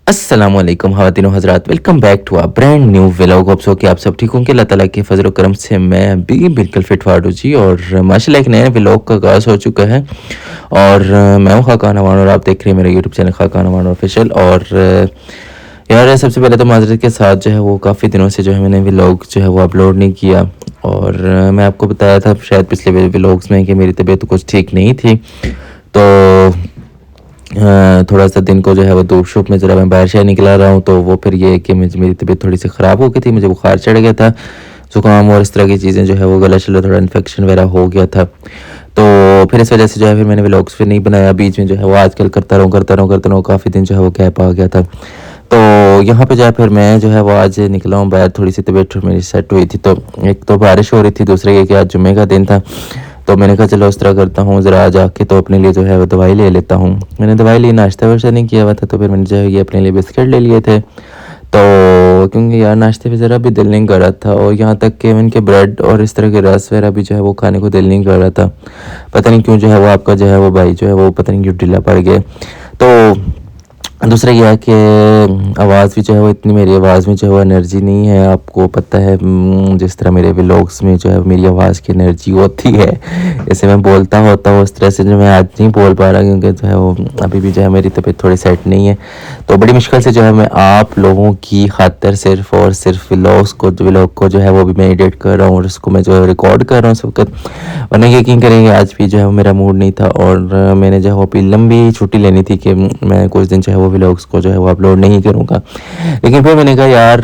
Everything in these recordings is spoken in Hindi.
अस्सलामुअलैकुम ख़वातीनो हज़रात, welcome back to a brand new vlog. Hope so कि आप सब ठीक होंगे। अल्लाह ताला के फजल करम से मैं भी बिल्कुल फिट फाट हूँ जी। और माशाल्लाह एक नए व्लॉग का आगाज़ हो चुका है और मैं हूँ खाकान अमान और आप देख रहे हैं मेरा यूट्यूब चैनल खाकान अमान ऑफिशियल। और यार सबसे पहले तो माज़रत के साथ जो है वो काफ़ी दिनों से जो है मैंने व्लॉग जो है वो अपलोड नहीं किया। और मैं आपको बताया था शायद पिछले व्लॉग्स में कि मेरी तबीयत कुछ ठीक नहीं थी, तो थोड़ा सा दिन को जो है वो धूप शूप में ज़रा मैं बाहर शहर निकला रहा हूँ, तो वो फिर ये है कि मेरी तबीयत थोड़ी सी ख़राब हो गई थी, मुझे बुखार चढ़ गया था, ज़ुकाम और इस तरह की चीज़ें जो है वो गला शला थोड़ा इन्फेक्शन वगैरह हो गया था। तो फिर इस वजह से जो है फिर मैंने व्लॉग्स फिर नहीं बनाया बीच में, जो है वो आजकल करता रहूँ काफ़ी दिन जो है वो गैप आ गया था। तो यहाँ पे जो है फिर मैं जो है वो आज निकला हूँ बाहर, थोड़ी सी तबीयत मेरी सेट हुई थी। तो एक तो बारिश हो रही थी, दूसरे ये कि आज जुम्मे का दिन था, तो मैंने कहा चलो इस तरह करता हूँ ज़रा आज आके तो अपने लिए जो है वो दवाई ले लेता हूँ। मैंने दवाई ली, नाश्ता वाश्ता नहीं किया हुआ था, तो फिर मैंने जो है ये अपने लिए बिस्किट ले लिए थे। तो क्योंकि यार नाश्ते पे ज़रा भी दिल नहीं कर रहा था, और यहाँ तक कि इनके ब्रेड और इस तरह के रस वगैरह भी जो है वो खाने को दिल नहीं कर रहा था। पता नहीं क्यों जो है वो आपका जो है वो भाई जो है वो पता नहीं क्यों ढीला पड़ गया। तो दूसरा यह है कि आवाज़ भी जो है वो इतनी, मेरी आवाज़ में जो है वो एनर्जी नहीं है। आपको पता है जिस तरह मेरे व्लॉग्स में जो है मेरी आवाज़ की एनर्जी होती है, जैसे मैं बोलता होता हूँ उस तरह से जो मैं आज नहीं बोल पा रहा, क्योंकि जो है वो अभी भी जो है मेरी तबीयत थोड़ी सेट नहीं है। तो बड़ी मुश्किल से जो है मैं आप लोगों की खातिर सिर्फ और सिर्फ व्लॉग को जो है वो भी मैं एडिट कर रहा हूँ और उसको मैं जो है रिकॉर्ड कर रहा हूँ इस वक्त। वरना यकीन करेंगे आज भी जो है मेरा मूड नहीं था, और मैंने जो है वो लंबी छुट्टी लेनी थी कि मैं कुछ दिन जो है वो व्लॉग्स को जो है वो अपलोड नहीं करूँगा। लेकिन फिर मैंने कहा यार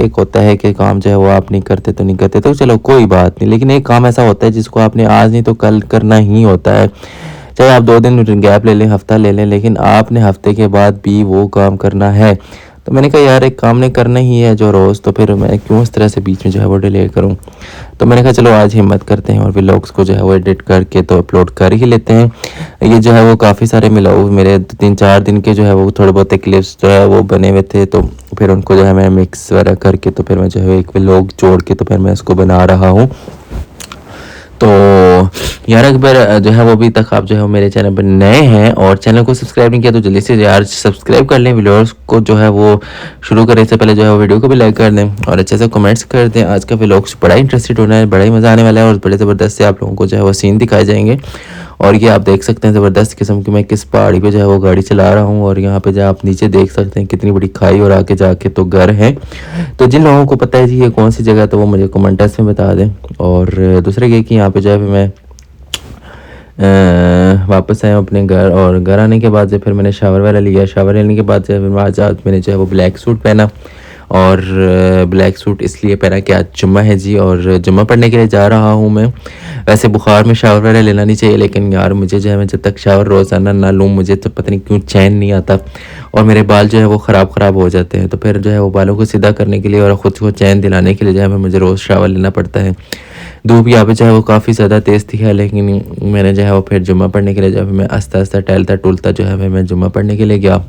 एक होता है कि काम जो है वो आप नहीं करते तो नहीं करते, तो चलो कोई बात नहीं, लेकिन एक काम ऐसा होता है जिसको आपने आज नहीं तो कल करना ही होता है। चाहे आप 2 दिन गैप ले लें, हफ्ता ले लें, लेकिन आपने हफ्ते के बाद भी वो काम करना है। तो मैंने कहा यार एक काम ने करना ही है जो रोज़, तो फिर मैं क्यों इस तरह से बीच में जो है वो डिले करूँ। तो मैंने कहा चलो आज हिम्मत करते हैं और व्लॉग्स को जो है वो एडिट करके तो अपलोड कर ही लेते हैं। ये जो है वो काफ़ी सारे मिलाओ मेरे 3-4 दिन के जो है वो थोड़े बहुत क्लिप्स जो है वो बने हुए थे, तो फिर उनको जो है मैं मिक्स वगैरह करके तो फिर मैं जो है एक व्लॉग जोड़ के तो फिर मैं इसको बना रहा हूँ। तो यार अकबर जो है वो अभी तक आप जो है वो मेरे चैनल पर नए हैं और चैनल को सब्सक्राइब नहीं किया तो जल्दी से यार सब्सक्राइब कर लें। वीडियोस को जो है वो शुरू करने से पहले जो है वो वीडियो को भी लाइक कर दें और अच्छे से कमेंट्स कर दें। आज का व्लॉग बड़ा इंटरेस्टेड होना है, बड़ा ही मज़ा आने वाला है और बड़े ज़बरदस्त से आप लोगों को जो है वो सीन दिखाए जाएंगे। और ये आप देख सकते हैं ज़बरदस्त किस्म की मैं किस पहाड़ी पे जो है वो गाड़ी चला रहा हूँ, और यहाँ पे जो आप नीचे देख सकते हैं कितनी बड़ी खाई और आगे जाके तो घर है। तो जिन लोगों को पता है जी ये कौन सी जगह, तो वो मुझे कमेंट्स में बता दें। और दूसरा ये कि यहाँ पे जो है मैं वापस आया अपने घर, और घर आने के बाद जो फिर मैंने शावर वगैरह लिया। शावर लेने के बाद जो फिर आज मैंने जो है वो ब्लैक सूट पहना, और ब्लैक सूट इसलिए पहना कि आज जुम्मा है जी और जुम्मा पढ़ने के लिए जा रहा हूँ मैं। वैसे बुखार में शावर वगैरह लेना नहीं चाहिए, लेकिन यार मुझे जो है मैं जब तक शावर रोज़ाना ना लूँ मुझे तो पता नहीं क्यों चैन नहीं आता, और मेरे बाल जो है वो ख़राब हो जाते हैं। तो फिर जो है वो बालों को सीधा करने के लिए और ख़ुद को चैन दिलाने के लिए जो है मुझे रोज़ शावर लेना पड़ता है। धूप यहाँ पे जो है वो काफ़ी ज़्यादा तेज़ थी है, लेकिन मैंने जो है वो फिर जुम्मा पढ़ने के लिए जब मैं आस्ता आस्ता टहलता टूलता जो है मैं जुम्मा पढ़ने के लिए गया।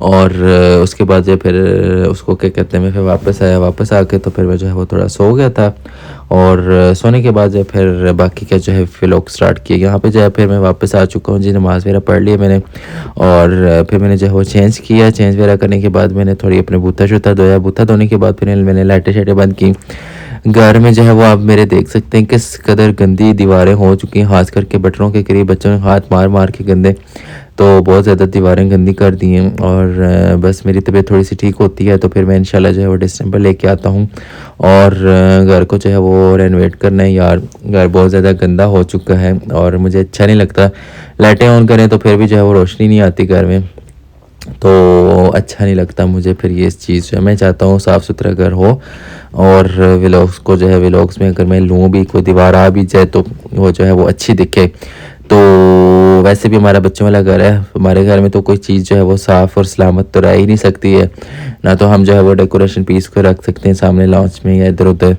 और उसके बाद जो फिर उसको क्या कहते हैं मैं फिर वापस आया, वापस आके तो फिर मैं जो है वो थोड़ा सो गया था, और सोने के बाद जो फिर बाकी का जो है व्लॉग स्टार्ट किया। यहाँ पे जो है फिर मैं वापस आ चुका हूँ जी, नमाज़ वगैरह पढ़ लिया मैंने, और फिर मैंने जो है वो चेंज किया। चेंज वगैरह करने के बाद मैंने थोड़ी अपने बूथा शूथा धोया, बूथा धोने के बाद फिर मैंने लाइटें शाइटें बंद की। घर में जो है वो आप मेरे देख सकते हैं किस कदर गंदी दीवारें हो चुकी हैं, खास करके बटनों के करीब बच्चों ने हाथ मार मार के गंदे, तो बहुत ज़्यादा दीवारें गंदी कर दी हैं। और बस मेरी तबीयत थोड़ी सी ठीक होती है तो फिर मैं इंशाल्लाह जो है वो डिसम्बर लेके आता हूँ, और घर को जो है वो रेनोवेट करना है। यार घर बहुत ज़्यादा गंदा हो चुका है और मुझे अच्छा नहीं लगता, लाइटें ऑन करें तो फिर भी जो है वो रोशनी नहीं आती घर में, तो अच्छा नहीं लगता मुझे फिर ये इस चीज़ जो है। मैं चाहता हूँ साफ़ सुथरा घर हो, और व्लॉग्स को जो है व्लॉग्स में अगर मैं लूँ भी कोई दीवार आ भी जाए तो वो जो है वो अच्छी दिखे। तो वैसे भी हमारा बच्चों वाला घर है, हमारे घर में तो कोई चीज़ जो है वो साफ़ और सलामत तो रह ही नहीं सकती है। ना तो हम जो है वो डेकोरेशन पीस को रख सकते हैं सामने लॉन्च में या इधर उधर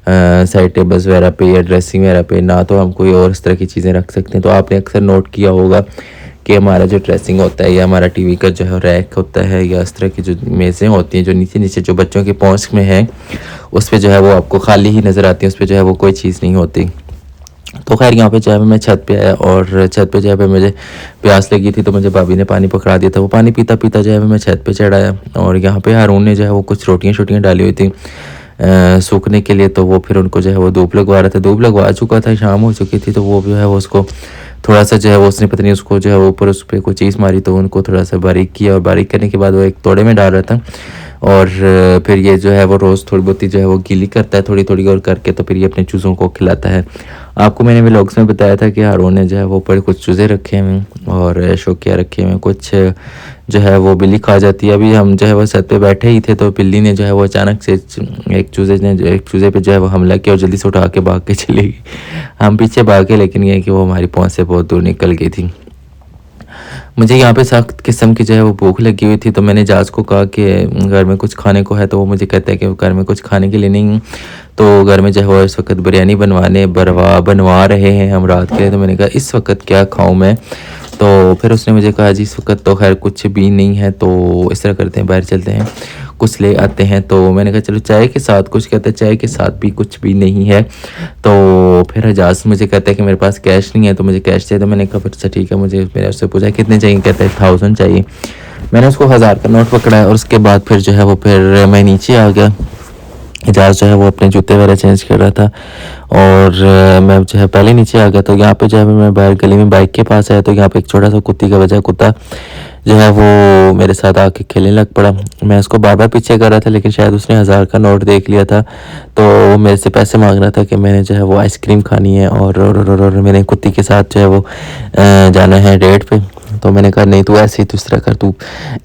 साइड टेबल्स वगैरह पे या ड्रेसिंग वगैरह पे, ना तो हम कोई और इस तरह की चीज़ें रख सकते हैं। तो आपने अक्सर नोट किया होगा कि हमारा जो ड्रेसिंग होता है या हमारा टीवी का जो है रैक होता है या इस तरह की जो मेज़ें होती हैं जो नीचे नीचे जो बच्चों के पहुँच में हैं, उस पर जो है वो आपको खाली ही नज़र आती है, उस पर जो है वो कोई चीज़ नहीं होती। तो खैर यहाँ पे जो है मैं छत पे आया और छत पे जो है मुझे प्यास लगी थी, तो मुझे भाभी ने पानी पकड़ा दिया था। वो पानी पीता पीता जो है मैं छत पे चढ़ाया और यहाँ पे हारून ने जो है वो कुछ रोटियाँ शोटियाँ डाली हुई थी सूखने के लिए, तो वो फिर उनको जो है वो धूप लगवा रहा था। धूप लगवा चुका था, शाम हो चुकी थी, तो वो जो है वो उसको थोड़ा सा जो है वो उसने पता नहीं उसको जो है ऊपर उस पर कोई चीज़ मारी, तो उनको थोड़ा सा बारीक किया और बारीक करने के बाद वो एक तोड़े में डाल रहा था। और फिर ये जो है वो रोज़ थोड़ी बहुत ही जो है वो गीली करता है थोड़ी थोड़ी और करके, तो फिर ये अपने चूज़ों को खिलाता है। आपको मैंने व्लॉग्स में बताया था कि हारून ने जो है वो ऊपर कुछ चूज़े रखे हुए और शौकिया रखे हुए, कुछ जो है वो बिल्ली खा जाती है। अभी हम जो है वो छत पे बैठे ही थे, तो बिल्ली ने जो है वो अचानक से एक चूज़े पे जो है वो हमला किया और जल्दी से उठा के भाग के चली गई। हम पीछे भागे, लेकिन ये कि वो हमारी पहुँच से बहुत दूर निकल गई थी। मुझे यहाँ पे सख्त किस्म की जो है वो भूख लगी हुई थी, तो मैंने जाज को कहा कि घर में कुछ खाने को है, तो वो मुझे कहता है कि घर में कुछ खाने के लिए नहीं, तो घर में जो है वो इस वक्त बिरयानी बनवा रहे हैं हम रात के लिए। तो मैंने कहा इस वक्त क्या खाऊं मैं, तो फिर उसने मुझे कहा जी इस वक्त तो खैर कुछ भी नहीं है, तो इस तरह करते हैं बाहर चलते हैं कुछ ले आते हैं। तो मैंने कहा चलो चाय के साथ कुछ, कहते हैं चाय के साथ भी कुछ भी नहीं है। तो फिर एजाज मुझे कहता है कि मेरे पास कैश नहीं है, तो मुझे कैश चाहिए। तो मैंने कहा फिर अच्छा ठीक है, मैंने उससे पूछा कितने चाहिए, कहता है 1000 चाहिए। मैंने उसको 1000 का नोट पकड़ा है और उसके बाद फिर जो है वो फिर मैं नीचे आ गया। एजाज जो है वो अपने जूते वगैरह चेंज कर रहा था और मैं जो है पहले नीचे आ गया। तो यहाँ पे जो है मैं बाहर गली में बाइक के पास आया, तो यहाँ पे एक छोटा सा कुत्ती का बच्चा कुत्ता जो है वो मेरे साथ आके खेलने लग पड़ा। मैं उसको बार बार पीछे कर रहा था, लेकिन शायद उसने 1000 का नोट देख लिया था, तो वो मेरे से पैसे मांग रहा था कि मैंने जो है वो आइसक्रीम खानी है और मैंने कुत्ती के साथ जो है वो जाना है डेट पे। तो मैंने कहा नहीं तू ऐसे ही इस तरह कर, तू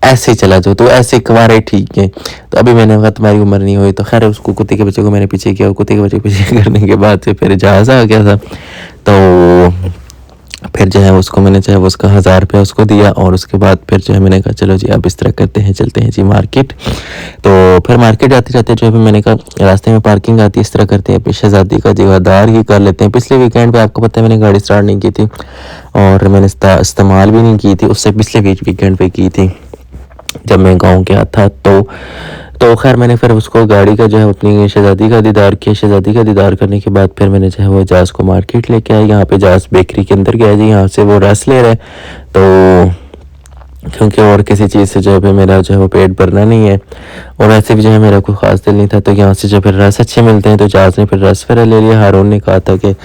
ऐसे ही चला जाओ, तू ऐसे कवारे ठीक है। तो अभी मैंने कहा तुम्हारी उम्र नहीं हुई, तो खैर उसको कुत्ते के बच्चे को मैंने पीछे किया और कुत्ते के बच्चे को पीछे करने के बाद से फिर जहाज़ आ गया था। तो फिर जो है उसको मैंने जो है उसका 1000 रुपया उसको दिया और उसके बाद फिर जो है मैंने कहा चलो जी अब इस तरह करते हैं, चलते हैं जी मार्केट। तो फिर मार्केट जाते जाते जो है मैंने कहा रास्ते में पार्किंग आती है, इस तरह करते हैं अपनी शहजादी का जगादार ही कर लेते हैं। पिछले वीकेंड पे आपको पता है मैंने गाड़ी स्टार्ट नहीं की थी और मैंने इस्तेमाल भी नहीं की थी, उससे पिछले वीकेंड पे की थी जब मैं गाँव गया था। तो खैर मैंने फिर उसको गाड़ी का जो है अपनी शहज़ादी का दीदार किया। शहज़ादी का दीदार करने के बाद फिर मैंने जो है वो जाज को मार्केट लेके आया। यहाँ पे जाज बेकरी के अंदर गया जी, यहाँ से वो रस ले रहा है, तो क्योंकि और किसी चीज़ से जो है मेरा जो है वो पेट भरना नहीं है और वैसे भी जो है मेरा कोई ख़ास दिल नहीं था। तो यहाँ से जो फिर रस अच्छे मिलते हैं, तो जाज ने फिर रस फिर ले लिया। हारून ने कहा था कि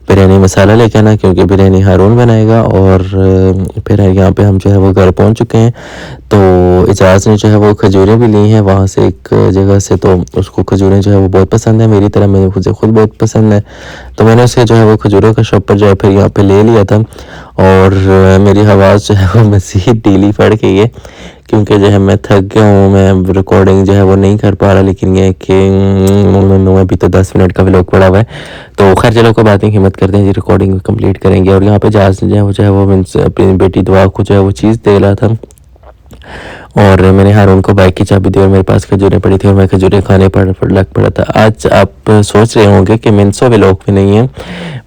बिरयानी मसाला लेके आना, क्योंकि बिरयानी हारून बनाएगा। और फिर यहाँ पे हम जो है वो घर पहुँच चुके हैं। तो एजाज ने जो है वो खजूरें भी ली हैं वहाँ से एक जगह से, तो उसको खजूरें जो है वो बहुत पसंद है, मेरी तरह मुझे खुद बहुत पसंद है। तो मैंने उसे जो है वो खजूरों का शॉप पर जो है फिर यहाँ पे ले लिया था। और मेरी आवाज़ जो है वो मज़ीद ढीली पड़ गई है, क्योंकि जो है मैं थक गया हूँ, मैं रिकॉर्डिंग जो है वो नहीं कर पा रहा। लेकिन ये कि अभी तो 10 मिनट का व्लॉग पड़ा हुआ है, तो खैर चलो कोई बात नहीं, हिम्मत करते हैं जी रिकॉर्डिंग कंप्लीट करेंगे। और यहाँ पे जहाज जो है वो अपनी बेटी दुआ को जो है वो चीज़ दे रहा था और मैंने हारून को बाइक की चाबी दी और मेरे पास खजूरें पड़ी थी और मैं खजूरें खाने पर लग पड़ा था। आज आप सोच रहे होंगे कि मिनसो व्लॉग में नहीं है।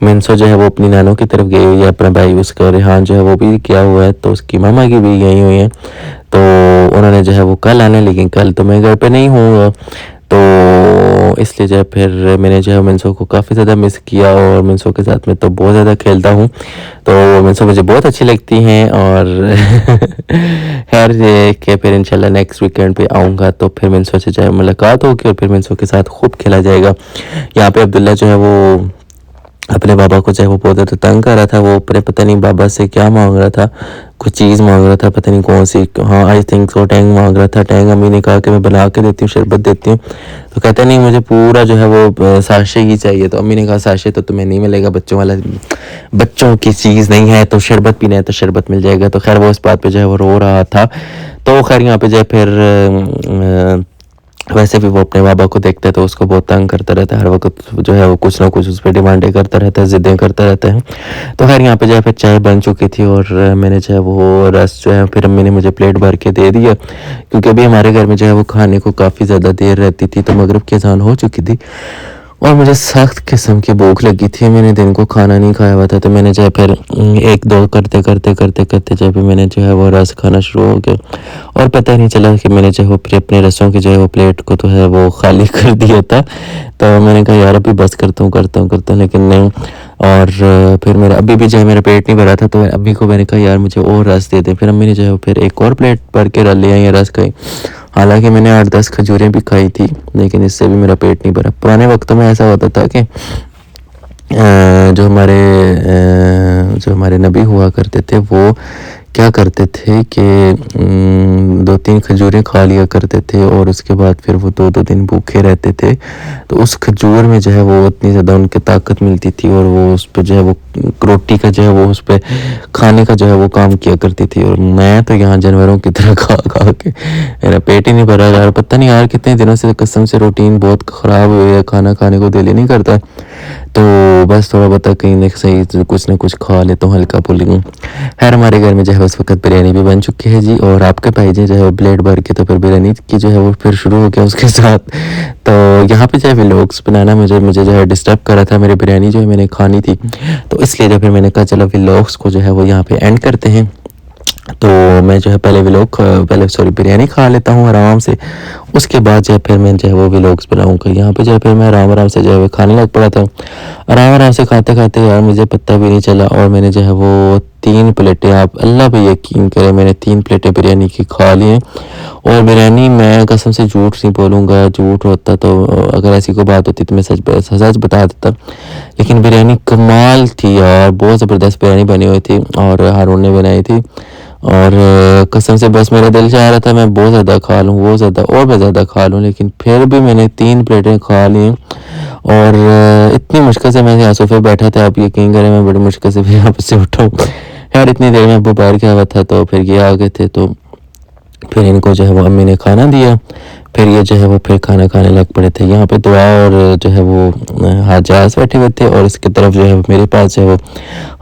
मिनसो जो है वो अपनी नानों की तरफ गई हुई है, अपना भाई उसका रेहान जो है वो भी किया हुआ है, तो उसकी मामा की भी गई हुई है। तो उन्होंने जो है वो कल आना, लेकिन कल तो मैं घर पे नहीं हूँ, तो इसलिए जो है फिर मैंने जो है मिनसो को काफ़ी ज़्यादा मिस किया और मिनसो के साथ में तो बहुत ज़्यादा खेलता हूँ। तो मिनसो मुझे बहुत अच्छी लगती हैं और खैर ये कि फिर इंशाल्लाह नेक्स्ट वीकेंड पे आऊँगा, तो फिर मिनसो से जो है मुलाकात होगी और फिर मिनसो के साथ खूब खेला जाएगा। यहाँ पे अब्दुल्ला जो है वो अपने बाबा को जो है वो बहुत ज़्यादा तंग कर रहा था। वो पता नहीं बाबा से क्या मांग रहा था, कुछ चीज़ मांग रहा था, पता नहीं कौन सी, हाँ आई थिंक सो टैंग मांग रहा था। टैंग अम्मी ने कहा कि मैं बना के देती हूँ, शरबत देती हूँ, तो कहता नहीं मुझे पूरा जो है वो साशे ही चाहिए। तो अम्मी ने कहा साशे तो तुम्हें नहीं मिलेगा, बच्चों वाला बच्चों की चीज़ नहीं है, तो शरबत पीना है तो शरबत मिल जाएगा। तो खैर वो इस बात पर जो है वो रो रहा था। तो खैर यहाँ पे जो है फिर वैसे भी वो अपने बाबा को देखता है तो उसको बहुत तंग करता रहता है, हर वक्त जो है वो कुछ ना कुछ उस पर डिमांडें करता रहता है, ज़िद्दें करता रहता है। तो खैर यहाँ पे जो है फिर चाय बन चुकी थी और मैंने जो है वो रस जो है फिर अम्मी ने मुझे प्लेट भर के दे दिया, क्योंकि अभी हमारे घर में जो है वो खाने को काफ़ी ज़्यादा देर रहती थी। तो मगरिब की अज़ान हो चुकी थी और मुझे सख्त किस्म की भूख लगी थी, मैंने दिन को खाना नहीं खाया हुआ था। तो मैंने जो है फिर एक दो करते जो है मैंने जो है वो रस खाना शुरू हो गया और पता नहीं चला कि मैंने जो है वो फिर अपने रसों की जो है वो प्लेट को तो है वो खाली कर दिया था। तो मैंने कहा यार अभी बस करता हूँ, लेकिन नहीं। और फिर मेरा अभी भी जो है मेरा पेट नहीं भरा था, तो अम्मी को मैंने कहा यार मुझे और रस दे दे। फिर अम्मी ने जो है फिर एक और प्लेट भर के ले आई रस खाई। हालांकि मैंने 8-10 खजूरें भी खाई थी, लेकिन इससे भी मेरा पेट नहीं भरा। पुराने वक्तों में ऐसा होता था कि जो हमारे नबी हुआ करते थे वो क्या करते थे कि 2-3 खजूरें खा लिया करते थे और उसके बाद फिर वो 2-2 दिन भूखे रहते थे। तो उस खजूर में जो है वो इतनी ज़्यादा उनके ताकत मिलती थी और वो उस पर जो है वो रोटी का जो है वो उस पर खाने का जो है वो काम किया करती थी। और मैं तो यहाँ जानवरों की तरह खा खा के मेरा पेट ही नहीं भरा यार। पता नहीं यार कितने दिनों से कसम से रूटीन बहुत ख़राब हुई है, खाना खाने को दिल ही नहीं करता। तो बस थोड़ा बहुत कहीं ना सही कुछ ना कुछ खा लेता हूँ हल्का फुल्का। खैर हमारे घर में जो है उस वक्त बिरयानी भी बन चुकी है जी, और आपके भाई जी जो है वो प्लेट भर के तो फिर बिरयानी की जो है वो फिर शुरू हो गया उसके साथ। तो यहाँ पे जो है व्लॉग्स बनाना मुझे जो है डिस्टर्ब कर रहा था। मेरी बिरयानी जो है मैंने खानी थी, तो इसलिए जो फिर मैंने कहा चलो व्लॉग्स को जो है वो यहाँ पे एंड करते हैं। तो मैं जो है पहले सॉरी बिरयानी खा लेता हूँ आराम से, उसके बाद जो है फिर मैं जो है वो व्लॉग्स बनाऊँगा। यहाँ पे जो है फिर मैं आराम आराम से जो है वो खाने लग पड़ा था। आराम आराम से खाते खाते यार मुझे पता भी नहीं चला, और मैंने जो है वो 3 प्लेटें, आप अल्लाह पे यकीन करें, मैंने 3 प्लेटें बिरयानी की खा ली हैं। और बिरयानी मैं कसम से झूठ नहीं बोलूँगा, झूठ होता तो अगर ऐसी कोई बात होती तो मैं सच बता देता। लेकिन बिरयानी कमाल थी यार, बहुत ज़बरदस्त बिरयानी बनी हुई थी और हारून ने बनाई थी। और कसम से बस मेरा दिल चाह रहा था मैं बहुत ज़्यादा खा लूँ, बहुत ज़्यादा और मैं ज़्यादा खा लूँ, लेकिन फिर भी मैंने 3 प्लेटें खा ली। और इतनी मुश्किल से मैं यहाँ सोफे बैठा था, आप यकीन करें मैं बड़ी मुश्किल से फिर यहाँ से उठा हूँ यार। इतनी देर में अब्बू बाहर गया हुआ था, तो फिर ये आ गए थे, तो फिर इनको जो है वो अम्मी ने खाना दिया। फिर ये जो है वो फिर खाना खाने लग पड़े थे। यहाँ पे दुआ और जो है वो हाजाज बैठे हुए थे, और इसकी तरफ जो है मेरे पास जो है वो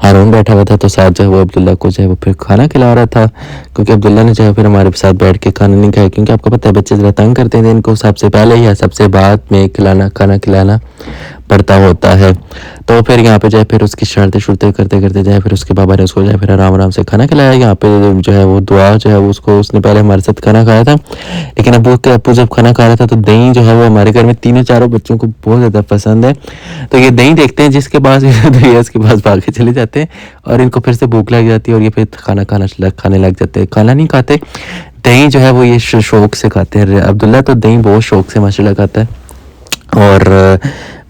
हारून बैठा हुआ था। तो साथ जो है वो अब्दुल्ला को जो है वो फिर खाना खिला रहा था, क्योंकि अब्दुल्ला ने जो है फिर हमारे साथ बैठ के खाना नहीं खाया, क्योंकि आपको पता है बच्चे ज़रा तंग करते हैं, इनको सबसे पहले या सबसे बाद में खाना खिलाना पड़ता होता है। तो फिर यहाँ पे जो है फिर उसकी शर्तें करते करते जो है फिर उसके बाबा ने उसको जो है फिर आराम आराम से खाना खिलाया। यहाँ पे जो है वो दुआ जो है उसको उसने पहले हमारे साथ खाना खाया था, लेकिन अब्बू जब खाना खा रहा था तो दही जो है वो हमारे घर में 3-4 बच्चों को बहुत ज़्यादा पसंद है। तो ये दही देखते हैं जिसके पास दही है उसके पास भागे चले जाते हैं, और इनको फिर से भूख लग जाती है और ये फिर खाने लग जाते हैं। खाना नहीं खाते, दही जो है वो ये शौक से खाते हैं। अब्दुल्ला तो दही बहुत शौक से माशाल्लाह खाता है। और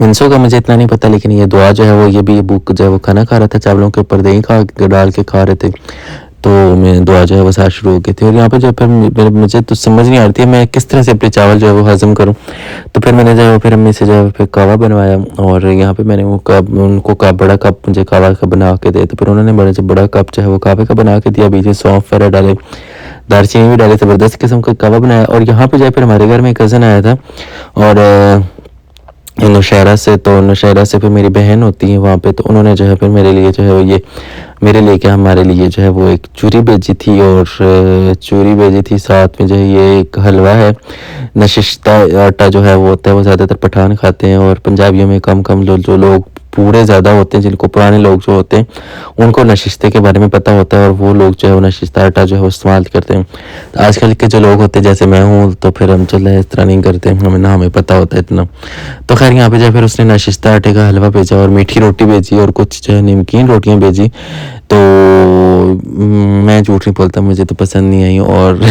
मिनसों का मुझे इतना नहीं पता, लेकिन ये दुआ जो है वो ये भी बुक जो है वो खाना खा रहा था, चावलों के ऊपर दही डाल के खा रहे थे। तो मैं दुआ जो है वो साथ शुरू हो गई थी। और यहाँ पे जो फिर मुझे तो समझ नहीं आती है मैं किस तरह से अपने चावल जो है वो हज़म करूँ। तो फिर मैंने जो है फिर अम्मी से जो है फिर कावा बनवाया, और यहाँ पे मैंने उनको बड़ा कप मुझे कावा का बना के दिया। तो फिर उन्होंने बड़ा कप जो है वो कावे का बना के दिया, बीच में सौंफ वगैरह डाले, दालचीनी भी डाले, ज़बरदस्त किस्म का कावा बनाया। और यहाँ पे जो है फिर हमारे घर में एक कज़न आया था, और नौशहरा से फिर मेरी बहन होती है वहाँ पे, तो उन्होंने जो है फिर मेरे लिए जो है वो ये मेरे लिए क्या हमारे लिए जो है वो एक चूरी भेजी थी, और चूरी भेजी थी साथ में जो है ये एक हलवा है। नशिस्ता आटा जो है वो होता है वो ज़्यादातर पठान खाते हैं, और पंजाबियों में कम जो लोग बूढ़े ज़्यादा होते हैं, जिनको पुराने लोग जो होते हैं उनको नशिस्ते के बारे में पता होता है, और वो लोग जो है वो नशिस्ता आटा जो है वो इस्तेमाल करते हैं। तो आजकल के जो लोग होते हैं जैसे मैं हूँ, तो फिर हम चल इस तरह नहीं करते, हमें पता होता है इतना। तो खैर यहाँ पे जो है फिर उसने नशिस्ता आटे का हलवा भेजा, और मीठी रोटी भेजी, और कुछ जो है नमकीन रोटियाँ भेजी। तो मैं झूठ नहीं बोलता, मुझे तो पसंद नहीं आई। और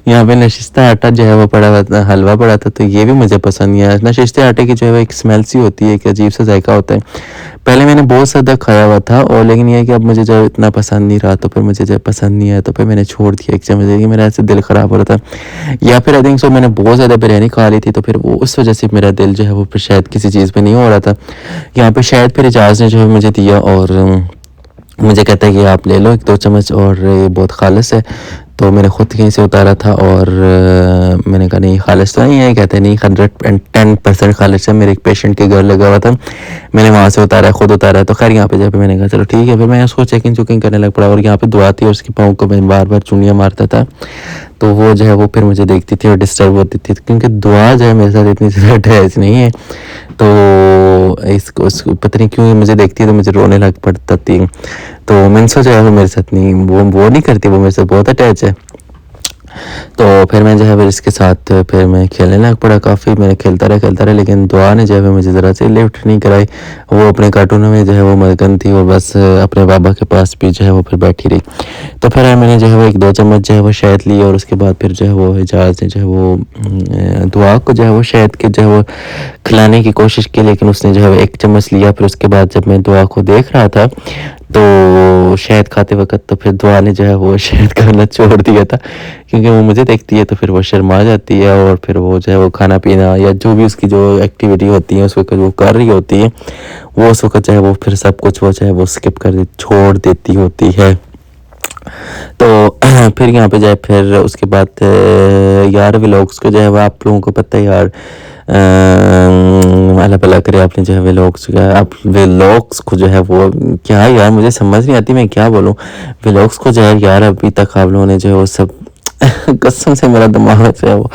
यहाँ पे नशिस्ता आटा जो है वो पड़ा हुआ था, हलवा पड़ा था, तो ये भी मुझे पसंद नहीं आया। नशिस्ते आटे की जो है वो एक स्मेल सी होती है, एक अजीब सा जायका होता है। पहले मैंने बहुत ज़्यादा खाया हुआ था, और लेकिन ये है कि अब मुझे जो इतना पसंद नहीं रहा, तो फिर मुझे जब पसंद नहीं आया तो फिर मैंने छोड़ दिया एक चम्मच देखिए, मेरा ऐसे दिल ख़राब हो रहा था, या फिर आई थिंक सो मैंने बहुत ज़्यादा बिरयानी खा ली थी, तो फिर वो उस वजह से मेरा दिल जो है वो फिर शायद किसी चीज़ पर नहीं हो रहा था। यहाँ पर शायद फिर इजाज़ ने जो है मुझे दिया, और मुझे कहता है कि आप ले लो 1-2 चम्मच, और ये बहुत खालिस है। तो मैंने ख़ुद कहीं से उतारा था, और मैंने कहा नहीं खालिस तो नहीं है। कहते हैं नहीं 110% खालिस है, मेरे एक पेशेंट के घर लगा हुआ था, मैंने वहाँ से उतारा, ख़ुद उतारा। तो खैर यहाँ पे जब मैंने कहा चलो ठीक है, फिर मैं उसको चेकिंग करने लग पड़ा। और यहाँ पे दुआ थी, और उसके पाँव को मैं बार बार चुनियाँ मारता था, तो वो जो है वो फिर मुझे देखती थी और डिस्टर्ब होती थी, क्योंकि दुआ जो है मेरे साथ इतनी ज़्यादा अटैच नहीं है। तो उसको पता नहीं क्यों मुझे देखती है तो मुझे रोने लग पड़ता थी। तो मिनसो जो है वो मेरे साथ नहीं, वो नहीं करती, वो मेरे साथ बहुत अटैच है। तो फिर मैं जो है फिर इसके साथ फिर मैं खेलने लग पड़ा काफ़ी। मैंने खेलता रहा लेकिन दुआ ने जो है मुझे ज़रा से लिफ्ट नहीं कराई। वो अपने कार्टूनों में जो है वो मगन थी, वो बस अपने बाबा के पास भी जो है वो फिर बैठी रही। तो फिर मैंने जो है वो 1-2 चम्मच जो है वो शहद लिए और उसके बाद फिर जो है वो एजाज़ ने जो है वो दुआ को जो है वो शहद के जो है वो खिलाने की कोशिश की, लेकिन उसने जो है वो 1 चम्मच लिया। फिर उसके बाद जब मैं दुआ को देख रहा था तो शहद खाते वक़्त तो फिर दुआ ने जो है वो शहद खाना छोड़ दिया था, क्योंकि वो मुझे देखती है तो फिर वो शर्मा जाती है और फिर वो जो है वो खाना पीना या जो भी उसकी जो एक्टिविटी होती है उस वक़्त वो कर रही होती है, वो उस वक़्त जो है वो फिर सब कुछ वो जो है वो स्किप कर छोड़ देती होती है। तो फिर यहाँ पे जो है फिर उसके बाद यार व्लॉग्स को जो है वो आप लोगों को पता है यार, अल्लाह भला करे आपने जो है व्लॉग्स आप व्लॉग्स को जो है वो क्या यार मुझे समझ नहीं आती मैं क्या बोलूँ। व्लॉग्स को जो है यार अभी तक आप लोगों ने जो है वो सब कसम से मेरा दिमाग जो है वो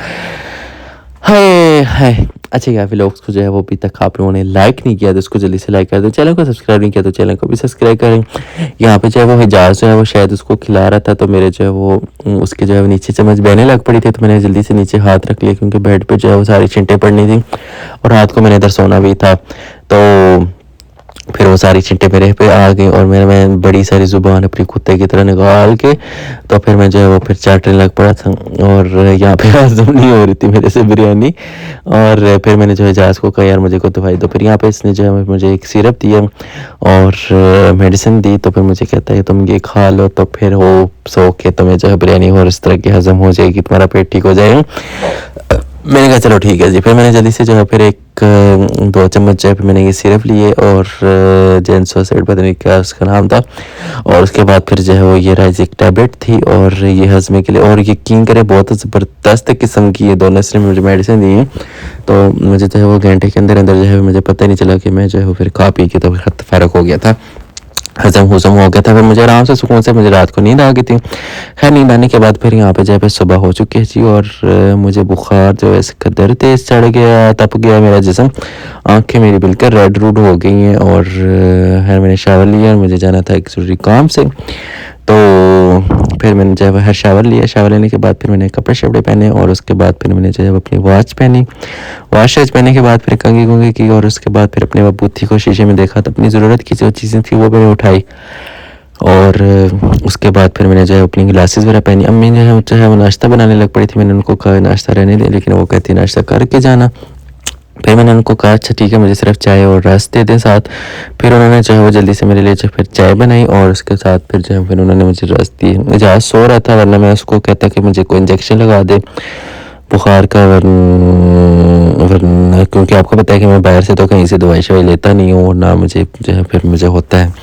हाय हाय। अच्छा यार व्लॉग्स को जो है वो अभी तक आप लोगों ने लाइक नहीं किया तो उसको जल्दी से लाइक कर दो। चैनल को सब्सक्राइब नहीं किया तो चैनल को भी सब्सक्राइब करें। यहाँ पे जो है वो हिजाज जो है वो शायद उसको खिला रहा था, तो मेरे जो है वो उसके जो है वो नीचे चम्मच बहने लग पड़ी थी, तो मैंने जल्दी से नीचे हाथ रख लिया क्योंकि बेड पे जो है वो सारी छींटें पड़नी थी और रात को मैंने इधर सोना भी था। तो फिर वो सारी छींटें मेरे पे आ गई और मैं बड़ी सारी ज़ुबान अपनी कुत्ते की तरह निकाल के तो फिर मैं जो है वो फिर चाटने लग पड़ा था और यहाँ पे हजम नहीं हो रही थी मेरे से बिरयानी। और फिर मैंने जो है जास को कहा यार मुझे को दवाई दो। फिर यहाँ पे इसने जो है मुझे एक सिरप दिया और मेडिसिन दी, तो फिर मुझे कहता है तुम ये खा लो तो फिर हो सो के तुम्हें जो है बिरयानी और इस तरह की हजम हो जाएगी, तुम्हारा पेट ठीक हो जाएगा। मैंने कहा चलो ठीक है जी। फिर मैंने जल्दी से जो है फिर 1-2 चम्मच जो है फिर मैंने ये सिरप लिए और जेंसोसाइड पता नहीं क्या उसका नाम था, और उसके बाद फिर जो है वो ये राइजिक टैबलेट थी और ये हजमे के लिए, और यकीन करें बहुत ज़बरदस्त किस्म की ये दोनों इसने मुझे मेडिसिन दी है। तो मुझे जो है वो घंटे के अंदर अंदर जो है मुझे पता ही नहीं चला कि मैं जो है वो फिर खा पी के तो फ़र्क हो गया था, हजम हो गया था। फिर मुझे आराम से सुकून से मुझे रात को नींद आ गई थी। खैर नींद आने के बाद फिर यहाँ पे जो है सुबह हो चुकी है जी और मुझे बुखार जो है इस कदर तेज़ चढ़ गया, तप गया मेरा जिस्म, आंखें मेरी बिल्कुल रेड रूड हो गई हैं। और खैर मैंने शावर लिया और मुझे जाना था एक ज़रूरी काम से, तो फिर मैंने जो है शावर लिया। शावर लेने के बाद फिर मैंने कपड़े शपड़े पहने और उसके बाद फिर मैंने जो है अपनी वॉच पहनी। वॉच पहनने के बाद फिर कंघी कुंघी की और उसके बाद फिर अपने बूथी को शीशे में देखा तो अपनी ज़रूरत की जो चीज़ें थी वो मैंने उठाई और उसके बाद फिर मैंने जो है अपनी ग्लासेस वगैरह पहनी। अम्मी जो है वो नाश्ता बनाने लग पड़ी थी। मैंने उनको कहा नाश्ता रहने दें, लेकिन वो कहती नाश्ता करके जाना। फिर मैंने उनको कहा अच्छा ठीक है मुझे सिर्फ चाय और रस दे दें साथ। फिर उन्होंने जो है वो जल्दी से मेरे लिए जो फिर चाय बनाई और उसके साथ फिर जो है फिर उन्होंने मुझे रस दी। जहाँ सो रहा था वरना मैं उसको कहता कि मुझे कोई इंजेक्शन लगा दे बुखार का, वरना क्योंकि आपको पता है कि मैं बाहर से तो कहीं से दवाई शवाई लेता नहीं हूँ, ना मुझे जो है फिर मुझे होता है।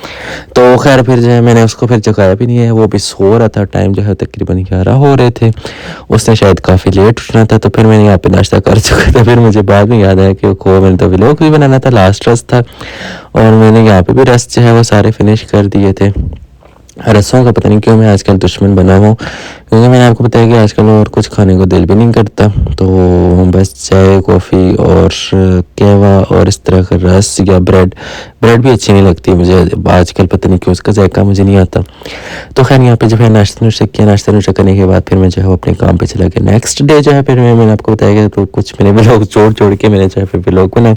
तो खैर फिर जो है मैंने उसको फिर जगाया भी नहीं है, वो भी सो रहा था। टाइम जो है तकरीबन 11 हो रहे थे, उसने शायद काफ़ी लेट उठना था। तो फिर मैंने यहाँ पे नाश्ता कर चुका था। फिर मुझे बाद में याद आया कि वो मैंने तो व्लॉग भी बनाना था, लास्ट रस था और मैंने यहाँ पे भी रस जो है वो सारे फिनिश कर दिए थे। रसों का पता नहीं क्यों मैं आजकल दुश्मन बना हूँ, क्योंकि मैंने आपको बताया कि आजकल और कुछ खाने को दिल भी नहीं करता, तो बस चाय कॉफ़ी और कहवा और इस तरह का रस या ब्रेड भी अच्छी नहीं लगती मुझे आजकल, पता नहीं क्यों उसका जायका मुझे नहीं आता। तो खैर यहाँ पे जब है नाश्ता नुश्ता किया, नाश्ता नुश्ता करने के बाद फिर मैं जो है अपने काम पे चला गया। नेक्स्ट डे जो है फिर मैंने आपको बताया कि तो कुछ मैंने व्लॉग जोड़ के मैंने जो है फिर व्लॉग बनाए।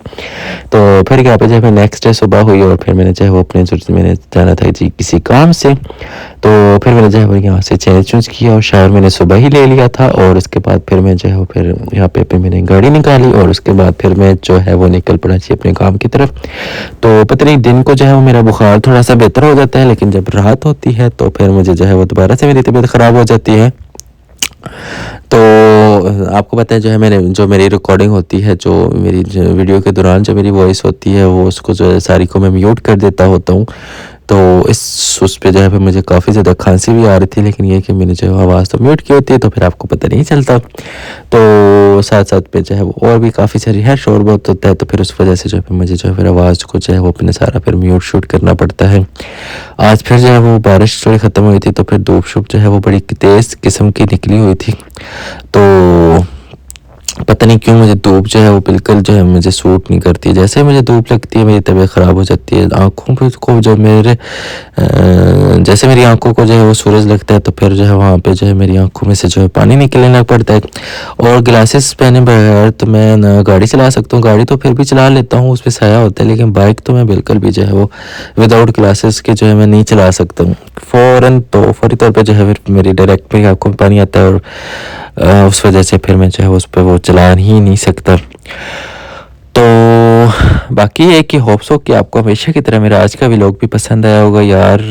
तो फिर यहाँ पे जो है नेक्स्ट डे सुबह हुई और फिर मैंने जो है वो अपने मैंने जाना था जी किसी काम से, तो फिर मैंने जो है वो यहाँ से चेंज चूंज किया और शावर मैंने सुबह ही ले लिया था। और उसके बाद फिर मैं जो है फिर यहाँ पे मैंने गाड़ी निकाली और उसके बाद फिर मैं जो है वो निकल पड़ा जी अपने काम की तरफ। तो पता नहीं दिन को जो है वो मेरा बुखार थोड़ा सा बेहतर हो जाता है, लेकिन जब रात होती है तो फिर मुझे जो है वो दोबारा से मेरी तबीयत ख़राब हो जाती है। तो आपको पता है जो है मेरी रिकॉर्डिंग होती है, जो मेरी वीडियो के दौरान जो मेरी वॉइस होती है वो उसको जो है सारी को मैं म्यूट कर देता होता हूँ। तो उस पे जो है फिर मुझे काफ़ी ज़्यादा खांसी भी आ रही थी, लेकिन ये कि मैंने जो आवाज़ तो म्यूट की होती है तो फिर आपको पता नहीं चलता। तो साथ साथ पे जो है वो और भी काफ़ी सारी है, शोर बहुत होता है, तो फिर उस वजह से जो है मुझे जो है फिर आवाज़ को जो है वो अपने सारा फिर म्यूट शूट करना पड़ता है। आज फिर जो है वो बारिश थोड़ी ख़त्म हुई थी, तो फिर धूप शुप जो है वो बड़ी तेज़ किस्म की निकली हुई थी। तो पता नहीं क्यों मुझे धूप जो है वो बिल्कुल जो है मुझे सूट नहीं करती। जैसे मुझे धूप लगती है मेरी तबीयत ख़राब हो जाती है। आँखों पे को जो मेरे जैसे मेरी आँखों को जो है वो सूरज लगता है तो फिर जो है वहाँ पे जो है मेरी आँखों में से जो है पानी निकलने लग पड़ता है। और ग्लासेस पहने बगैर तो मैं ना गाड़ी चला सकता हूँ, गाड़ी तो फिर भी चला लेता हूँ, उस पर साया होता है, लेकिन बाइक तो मैं बिल्कुल भी जो है वो विदाउट ग्लासेस के जो है मैं नहीं चला सकता हूँ। फौरी तौर पे जो है फिर मेरी डायरेक्ट मेरी आँखों में पानी आता है और उस वजह से फिर मैं जो है उस पर वो चला ही नहीं सकता। तो बाकी ये कि होप्स हो कि आपको हमेशा की तरह मेरा आज का व्लॉग भी पसंद आया होगा यार।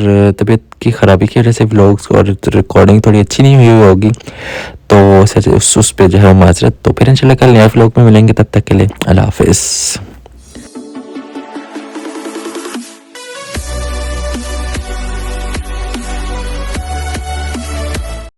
तबीयत की ख़राबी की वजह से व्लॉग्स और रिकॉर्डिंग थोड़ी अच्छी नहीं हुई होगी, तो सच उस पे जो है माजरत। तो फिर इंशाल्लाह कल नया व्लॉग में मिलेंगे, तब तक के लिए अल्लाह हाफिज़।